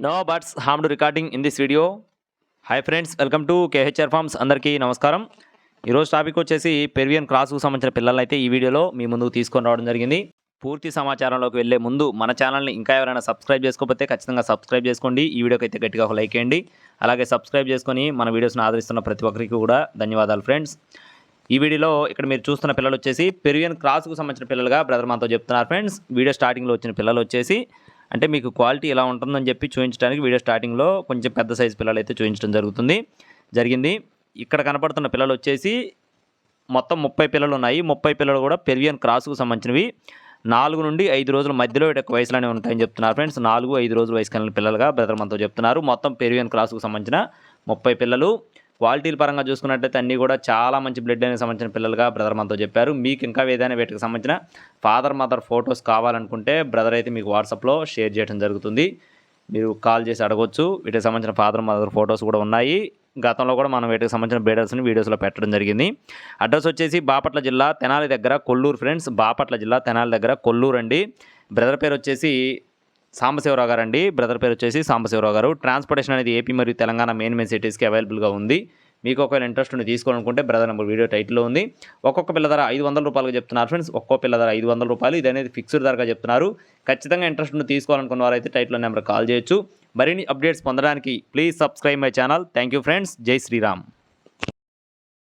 No butts harmed recording in this video. Hi friends, welcome to KHR farms. అందరికీ నమస్కారం. ఈరోజు topic వచ్చేసి Peruvian క్రాస్కు సంబంధించిన పిల్లలు అయితే ఈ వీడియోలో మీ ముందుకు తీసుకొని రావడం జరిగింది. పూర్తి సమాచారంలోకి వెళ్ళే ముందు మన ఛానల్ని ఇంకా ఎవరైనా సబ్స్క్రైబ్ చేసుకోకపోతే ఖచ్చితంగా సబ్స్క్రైబ్ చేసుకోండి. ఈ వీడియోకి అయితే గట్టిగా ఒక లైక్ చేయండి. అలాగే సబ్స్క్రైబ్ చేసుకొని మన వీడియోస్ని ఆదరిస్తున్న ప్రతి ఒక్కరికి కూడా ధన్యవాదాలు ఫ్రెండ్స్. ఈ వీడియోలో ఇక్కడ మీరు చూస్తున్న పిల్లలు వచ్చేసి పెరువియన్ క్రాస్కు సంబంధించిన పిల్లలుగా బ్రదర్ మనతో చెప్తున్నారు ఫ్రెండ్స్. వీడియో స్టార్టింగ్లో వచ్చిన పిల్లలు వచ్చేసి అంటే మీకు క్వాలిటీ ఎలా ఉంటుందని చెప్పి చూపించడానికి వీడియో స్టార్టింగ్లో కొంచెం పెద్ద సైజు పిల్లలు అయితే చూపించడం జరిగింది. ఇక్కడ కనపడుతున్న పిల్లలు వచ్చేసి మొత్తం 30 పిల్లలు ఉన్నాయి. 30 పిల్లలు కూడా పెరువియన్ క్రాస్కు సంబంధించినవి. 4 నుండి 5 రోజుల మధ్యలో వీటి వయసులోనే ఉంటాయని చెప్తున్నారు ఫ్రెండ్స్. 4-5 రోజుల వయసు కలిగిన పిల్లలుగా బ్రదర్ మనతో చెప్తున్నారు. మొత్తం పెరువియన్ క్రాస్కు సంబంధించిన 30 పిల్లలు. క్వాలిటీల పరంగా చూసుకున్నట్లయితే అన్నీ కూడా చాలా మంచి బ్లడ్ అనేది సంబంధించిన పిల్లలుగా బ్రదర్ మనతో చెప్పారు. మీకు ఇంకా ఏదైనా వీటికి సంబంధించిన ఫాదర్ మదర్ ఫొటోస్ కావాలనుకుంటే బ్రదర్ అయితే మీకు వాట్సాప్లో షేర్ చేయడం జరుగుతుంది. మీరు కాల్ చేసి అడగొచ్చు. వీటికి సంబంధించిన ఫాదర్ మదర్ ఫొటోస్ కూడా ఉన్నాయి. గతంలో కూడా మనం వీటికి సంబంధించిన బ్రీడర్స్ని వీడియోస్లో పెట్టడం జరిగింది. అడ్రస్ వచ్చేసి బాపట్ల జిల్లా తెనాలి దగ్గర కొల్లూరు ఫ్రెండ్స్. బాపట్ల జిల్లా తెనాలి దగ్గర కొల్లూరు అండి. బ్రదర్ పేరు వచ్చేసి సాంబశివరావు గారు అండి. బ్రదర్ పేరు వచ్చేసి సాంబశివరావు గారు. ట్రాన్స్పోర్టేషన్ అనేది ఏపీ మరియు తెలంగాణ మెయిన్ సిటీస్కి అవైలబుల్గా ఉంది. మీకు ఒకవేళ ఇంట్రెస్ట్ ఉండి తీసుకోవాలనుకుంటే బ్రదర్ నెంబర్ వీడియో టైటిల్లో ఉంది. ఒక్కొక్క పిల్ల ధర 500 రూపాయలుగా చెప్తున్నారు ఫ్రెండ్స్. ఒక్కో పిల్ల ధర 500 రూపాయలు. ఇది అనేది ఫిక్స్డ్ ధరగా చెప్తున్నారు. ఖచ్చితంగా ఇంట్రెస్ట్ ఉండి తీసుకోవాలనుకున్న వారైతే టైటిల్లో నెంబర్ కాల్ చేయొచ్చు. మరిన్ని అప్డేట్స్ పొందడానికి please subscribe my channel. Thank you friends. జై శ్రీరామ్.